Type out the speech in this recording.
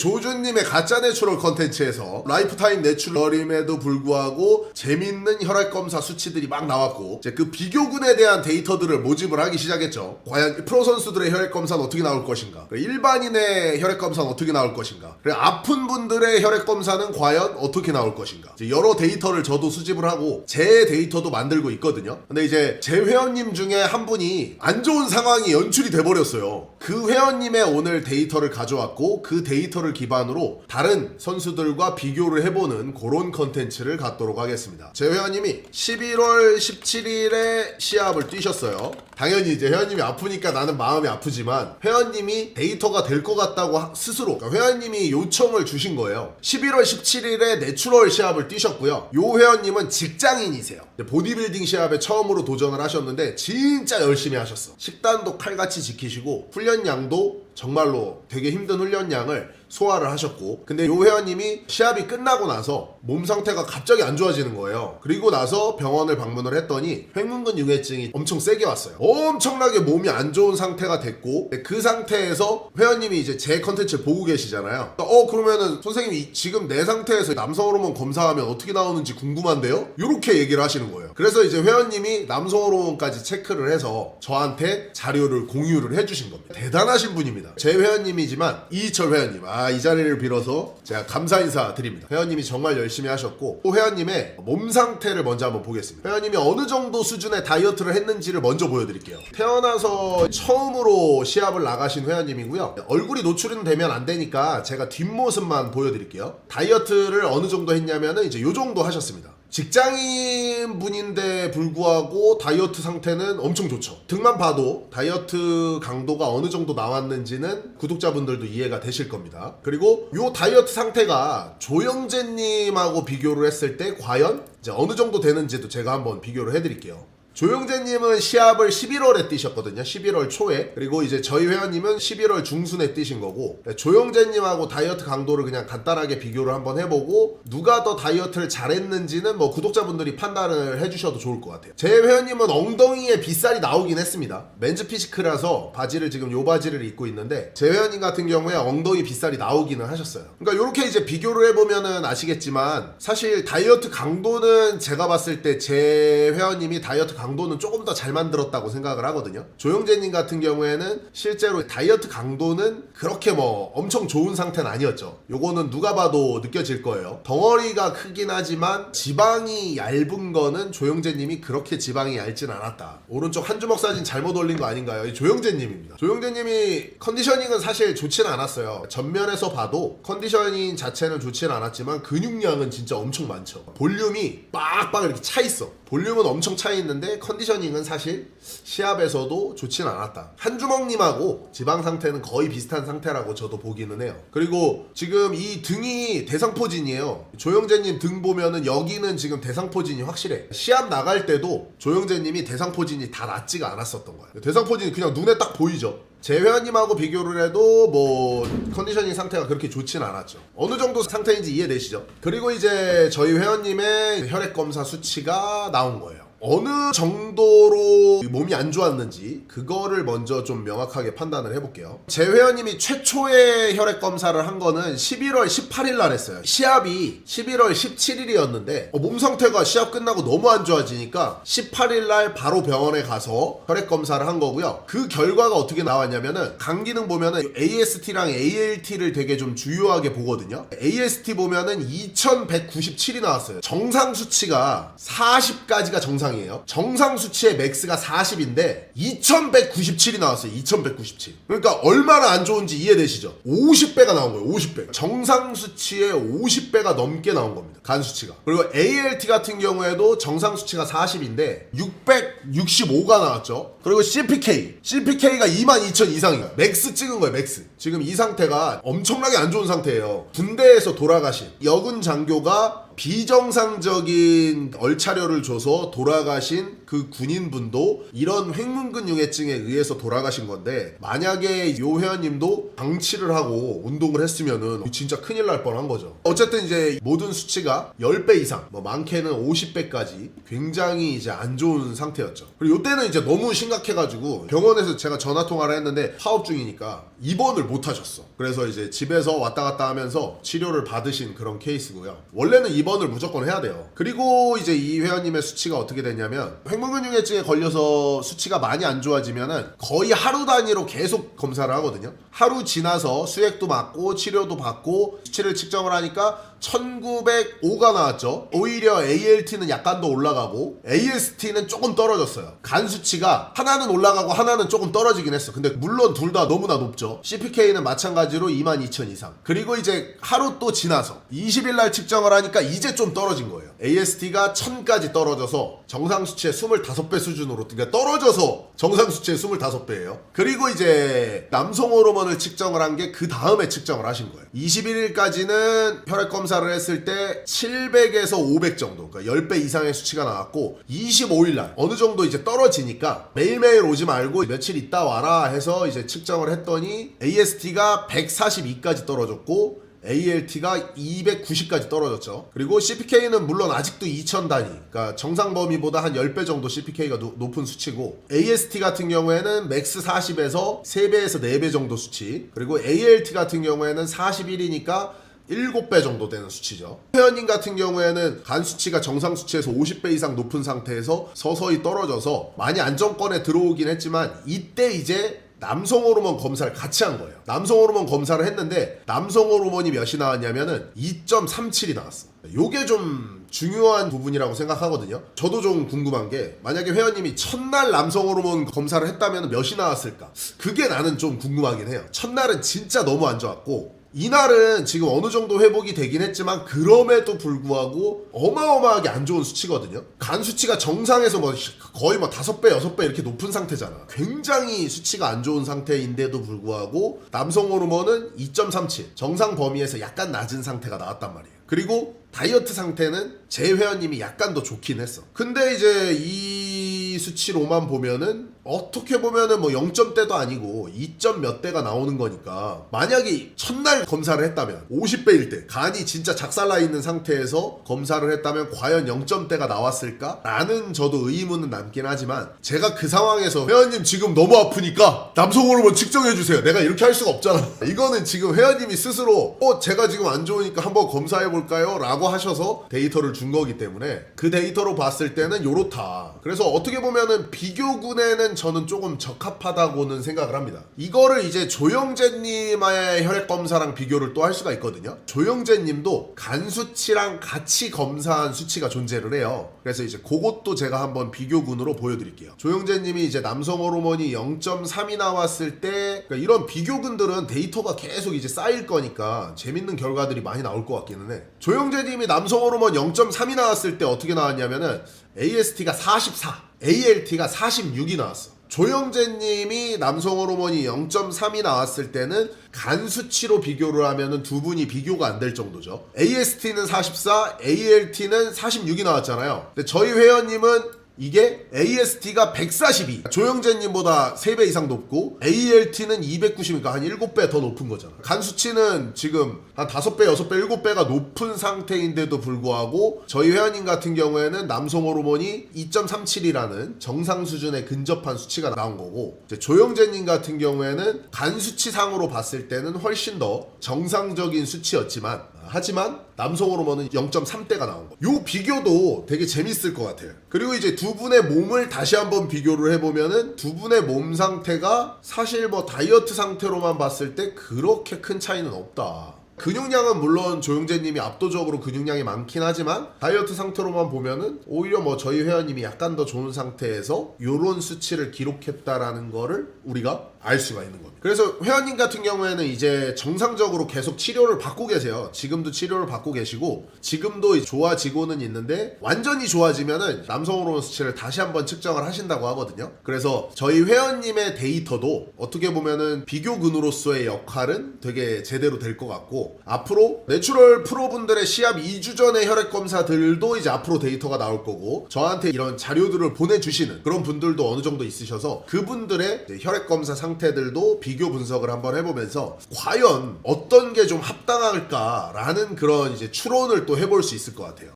조준님의 가짜 내추럴 컨텐츠에서 라이프타임 내추럴임에도 불구하고 재밌는 혈액검사 수치들이 막 나왔고 이제 그 비교군에 대한 데이터들을 모집을 하기 시작했죠. 과연 프로 선수들의 혈액검사는 어떻게 나올 것인가, 일반인의 혈액검사는 어떻게 나올 것인가, 그리고 아픈 분들의 혈액검사는 과연 어떻게 나올 것인가, 이제 여러 데이터를 저도 수집을 하고 제 데이터도 만들고 있거든요. 근데 이제 제 회원님 중에 한 분이 안 좋은 상황이 연출이 돼버렸어요. 그 회원님의 오늘 데이터를 가져왔고 그 데이터를 기반으로 다른 선수들과 비교를 해보는 그런 컨텐츠를 갖도록 하겠습니다. 제 회원님이 11월 17일에 시합을 뛰셨어요. 당연히 이제 회원님이 아프니까 나는 마음이 아프지만 회원님이 데이터가 될 것 같다고 스스로, 그러니까 회원님이 요청을 주신 거예요. 11월 17일에 내추럴 시합을 뛰셨고요. 요 회원님은 직장인이세요. 보디빌딩 시합에 처음으로 도전을 하셨는데 진짜 열심히 하셨어. 식단도 칼같이 지키시고 훈련량도 정말로 되게 힘든 훈련량을 소화를 하셨고, 근데 요 회원님이 시합이 끝나고 나서 몸 상태가 갑자기 안 좋아지는 거예요. 그리고 나서 병원을 방문을 했더니 횡문근 융해증이 엄청 세게 왔어요. 엄청나게 몸이 안 좋은 상태가 됐고, 그 상태에서 회원님이 이제 제 컨텐츠를 보고 계시잖아요. 그러면은 선생님이 지금 내 상태에서 남성 호르몬 검사하면 어떻게 나오는지 궁금한데요? 요렇게 얘기를 하시는 거예요. 그래서 이제 회원님이 남성 호르몬까지 체크를 해서 저한테 자료를 공유를 해주신 겁니다. 대단하신 분입니다. 제 회원님이지만 이희철 회원님, 이 자리를 빌어서 제가 감사 인사 드립니다. 회원님이 정말 열심히 하셨고, 또 회원님의 몸 상태를 먼저 한번 보겠습니다. 회원님이 어느 정도 수준의 다이어트를 했는지를 먼저 보여드릴게요. 태어나서 처음으로 시합을 나가신 회원님이고요. 얼굴이 노출은 되면 안 되니까 제가 뒷모습만 보여드릴게요. 다이어트를 어느 정도 했냐면은 이제 요 정도 하셨습니다. 직장인 분인데 불구하고 다이어트 상태는 엄청 좋죠. 등만 봐도 다이어트 강도가 어느 정도 나왔는지는 구독자분들도 이해가 되실 겁니다. 그리고 요 다이어트 상태가 조영재님하고 비교를 했을 때 과연 이제 어느 정도 되는지도 제가 한번 비교를 해드릴게요. 조영재님은 시합을 11월에 뛰셨거든요. 11월 초에. 그리고 이제 저희 회원님은 11월 중순에 뛰신 거고, 조영재님하고 다이어트 강도를 그냥 간단하게 비교를 한번 해보고 누가 더 다이어트를 잘했는지는 뭐 구독자분들이 판단을 해주셔도 좋을 것 같아요. 제 회원님은 엉덩이에 빗살이 나오긴 했습니다. 맨즈 피지크라서 바지를 지금 요 바지를 입고 있는데, 제 회원님 같은 경우에 엉덩이 빗살이 나오기는 하셨어요. 그러니까 요렇게 이제 비교를 해보면은 아시겠지만 사실 다이어트 강도는 제가 봤을 때 제 회원님이 다이어트 강도는 조금 더 잘 만들었다고 생각을 하거든요. 조영재님 같은 경우에는 실제로 다이어트 강도는 그렇게 뭐 엄청 좋은 상태는 아니었죠. 요거는 누가 봐도 느껴질 거예요. 덩어리가 크긴 하지만 지방이 얇은 거는 조영재님이 그렇게 지방이 얇진 않았다. 오른쪽 한 주먹 사진 잘못 올린 거 아닌가요? 이 조영재님입니다. 조영재님이 컨디셔닝은 사실 좋지는 않았어요. 전면에서 봐도 컨디셔닝 자체는 좋지는 않았지만 근육량은 진짜 엄청 많죠. 볼륨이 빡빡 이렇게 차 있어. 볼륨은 엄청 차 있는데 컨디셔닝은 사실 시합에서도 좋진 않았다. 한주먹님하고 지방 상태는 거의 비슷한 상태라고 저도 보기는 해요. 그리고 지금 이 등이 대상포진이에요. 조영재님 등 보면은 여기는 지금 대상포진이 확실해. 시합 나갈 때도 조영재님이 대상포진이 다 낮지가 않았었던 거예요. 대상포진이 그냥 눈에 딱 보이죠. 제 회원님하고 비교를 해도 뭐 컨디셔닝 상태가 그렇게 좋진 않았죠. 어느 정도 상태인지 이해되시죠? 그리고 이제 저희 회원님의 혈액검사 수치가 나온 거예요. 어느 정도로 몸이 안 좋았는지 그거를 먼저 좀 명확하게 판단을 해볼게요. 제 회원님이 최초의 혈액 검사를 한 거는 11월 18일 날 했어요. 시합이 11월 17일이었는데 몸 상태가 시합 끝나고 너무 안 좋아지니까 18일 날 바로 병원에 가서 혈액 검사를 한 거고요. 그 결과가 어떻게 나왔냐면은 간 기능 보면은 AST랑 ALT를 되게 좀 주요하게 보거든요. AST 보면은 2197이 나왔어요. 정상 수치가 40까지가 정상 이에요. 정상 수치의 맥스가 40인데 2197이 나왔어요. 2197. 그러니까 얼마나 안 좋은지 이해되시죠? 50배가 나온 거예요. 50배. 정상 수치의 50배가 넘게 나온 겁니다. 간 수치가. 그리고 ALT 같은 경우에도 정상 수치가 40인데 665가 나왔죠. 그리고 CPK가 22,000 이상이에요. 맥스 찍은 거예요. 맥스. 지금 이 상태가 엄청나게 안 좋은 상태예요. 군대에서 돌아가신 여군 장교가 비정상적인 얼차려를 줘서 돌아가신 그 군인분도 이런 횡문근융해증에 의해서 돌아가신 건데, 만약에 요 회원님도 방치를 하고 운동을 했으면은 진짜 큰일 날 뻔한 거죠. 어쨌든 이제 모든 수치가 10배 이상, 뭐 많게는 50배까지 굉장히 이제 안 좋은 상태였죠. 그리고 이때는 이제 너무 심각해가지고 병원에서 제가 전화 통화를 했는데 파업 중이니까 입원을 못 하셨어. 그래서 이제 집에서 왔다 갔다 하면서 치료를 받으신 그런 케이스고요. 원래는 입원을 무조건 해야 돼요. 그리고 이제 이 회원님의 수치가 어떻게 됐냐면, 횡문근융해증에 걸려서 수치가 많이 안 좋아지면은 거의 하루 단위로 계속 검사를 하거든요. 하루 지나서 수액도 맞고 치료도 받고 수치를 측정을 하니까 1905가 나왔죠. 오히려 ALT는 약간 더 올라가고 AST는 조금 떨어졌어요. 간 수치가 하나는 올라가고 하나는 조금 떨어지긴 했어. 근데 물론 둘 다 너무나 높죠. CPK는 마찬가지로 22,000 이상. 그리고 이제 하루 또 지나서 20일 날 측정을 하니까 이제 좀 떨어진 거예요. AST가 1000까지 떨어져서 정상 수치의 25배 수준으로, 그러니까 떨어져서 정상 수치의 25배예요. 그리고 이제 남성 호르몬을 측정을 한 게 그 다음에 측정을 하신 거예요. 21일까지는 혈액 검사를 했을 때 700에서 500 정도, 그러니까 10배 이상의 수치가 나왔고, 25일 날 어느 정도 이제 떨어지니까 매일매일 오지 말고 며칠 있다 와라 해서 이제 측정을 했더니 AST가 142까지 떨어졌고 ALT가 290까지 떨어졌죠. 그리고 CPK는 물론 아직도 2000 단위, 그러니까 정상 범위보다 한 10배 정도 CPK가 높은 수치고, AST 같은 경우에는 맥스 40에서 3배에서 4배 정도 수치, 그리고 ALT 같은 경우에는 41이니까 7배 정도 되는 수치죠. 회원님 같은 경우에는 간 수치가 정상 수치에서 50배 이상 높은 상태에서 서서히 떨어져서 많이 안정권에 들어오긴 했지만, 이때 이제 남성 호르몬 검사를 같이 한 거예요. 남성 호르몬 검사를 했는데 남성 호르몬이 몇이 나왔냐면은 2.37이 나왔어. 요게 좀 중요한 부분이라고 생각하거든요. 저도 좀 궁금한 게, 만약에 회원님이 첫날 남성 호르몬 검사를 했다면 몇이 나왔을까? 그게 나는 좀 궁금하긴 해요. 첫날은 진짜 너무 안 좋았고, 이날은 지금 어느 정도 회복이 되긴 했지만 그럼에도 불구하고 어마어마하게 안 좋은 수치거든요. 간 수치가 정상에서 뭐 거의 뭐 5배, 6배 이렇게 높은 상태잖아. 굉장히 수치가 안 좋은 상태인데도 불구하고 남성 호르몬은 2.37, 정상 범위에서 약간 낮은 상태가 나왔단 말이에요. 그리고 다이어트 상태는 제 회원님이 약간 더 좋긴 했어. 근데 이제 이 수치로만 보면은 어떻게 보면은 뭐 0점대도 아니고 2점 몇 대가 나오는 거니까, 만약에 첫날 검사를 했다면 50배일 때 간이 진짜 작살나 있는 상태에서 검사를 했다면 과연 0점대가 나왔을까? 라는 저도 의문은 남긴 하지만, 제가 그 상황에서 회원님 지금 너무 아프니까 남성 호르몬 측정해주세요, 내가 이렇게 할 수가 없잖아. 이거는 지금 회원님이 스스로 제가 지금 안 좋으니까 한번 검사해볼까요? 라고 하셔서 데이터를 준 거기 때문에 그 데이터로 봤을 때는 요렇다. 그래서 어떻게 보면은 비교군에는 저는 조금 적합하다고는 생각을 합니다. 이거를 이제 조영재님의 혈액검사랑 비교를 또 할 수가 있거든요. 조영재님도 간 수치랑 같이 검사한 수치가 존재를 해요. 그래서 이제 그것도 제가 한번 비교군으로 보여드릴게요. 조영재님이 이제 남성 호르몬이 0.3이 나왔을 때, 그러니까 이런 비교군들은 데이터가 계속 이제 쌓일 거니까 재밌는 결과들이 많이 나올 것 같기는 해. 조영재님이 남성 호르몬 0.3이 나왔을 때 어떻게 나왔냐면은 AST가 44, ALT가 46이 나왔어. 조영재님이 남성 호르몬이 0.3이 나왔을 때는 간 수치로 비교를 하면은 두 분이 비교가 안 될 정도죠. AST는 44, ALT는 46이 나왔잖아요. 근데 저희 회원님은 이게 AST가 142, 조영재님보다 3배 이상 높고 ALT는 290이니까 한 7배 더 높은 거잖아. 간 수치는 지금 한 5배, 6배, 7배가 높은 상태인데도 불구하고 저희 회원님 같은 경우에는 남성 호르몬이 2.37이라는 정상 수준에 근접한 수치가 나온 거고, 이제 조영재님 같은 경우에는 간 수치상으로 봤을 때는 훨씬 더 정상적인 수치였지만, 하지만 남성 호르몬은 0.3대가 나온 거예요. 요 비교도 되게 재밌을 것 같아요. 그리고 이제 두 분의 몸을 다시 한번 비교를 해보면은 두 분의 몸 상태가 사실 뭐 다이어트 상태로만 봤을 때 그렇게 큰 차이는 없다. 근육량은 물론 조영재님이 압도적으로 근육량이 많긴 하지만 다이어트 상태로만 보면은 오히려 뭐 저희 회원님이 약간 더 좋은 상태에서 요런 수치를 기록했다라는 거를 우리가 알 수가 있는 겁니다. 그래서 회원님 같은 경우에는 이제 정상적으로 계속 치료를 받고 계세요. 지금도 치료를 받고 계시고 지금도 좋아지고는 있는데 완전히 좋아지면은 남성 호르몬 수치를 다시 한번 측정을 하신다고 하거든요. 그래서 저희 회원님의 데이터도 어떻게 보면은 비교군으로서의 역할은 되게 제대로 될 것 같고, 앞으로 내추럴 프로분들의 시합 2주 전의 혈액 검사들도 이제 앞으로 데이터가 나올 거고, 저한테 이런 자료들을 보내주시는 그런 분들도 어느 정도 있으셔서 그분들의 혈액 검사 상태들도 비교 분석을 한번 해보면서 과연 어떤 게 좀 합당할까라는 그런 이제 추론을 또 해볼 수 있을 것 같아요.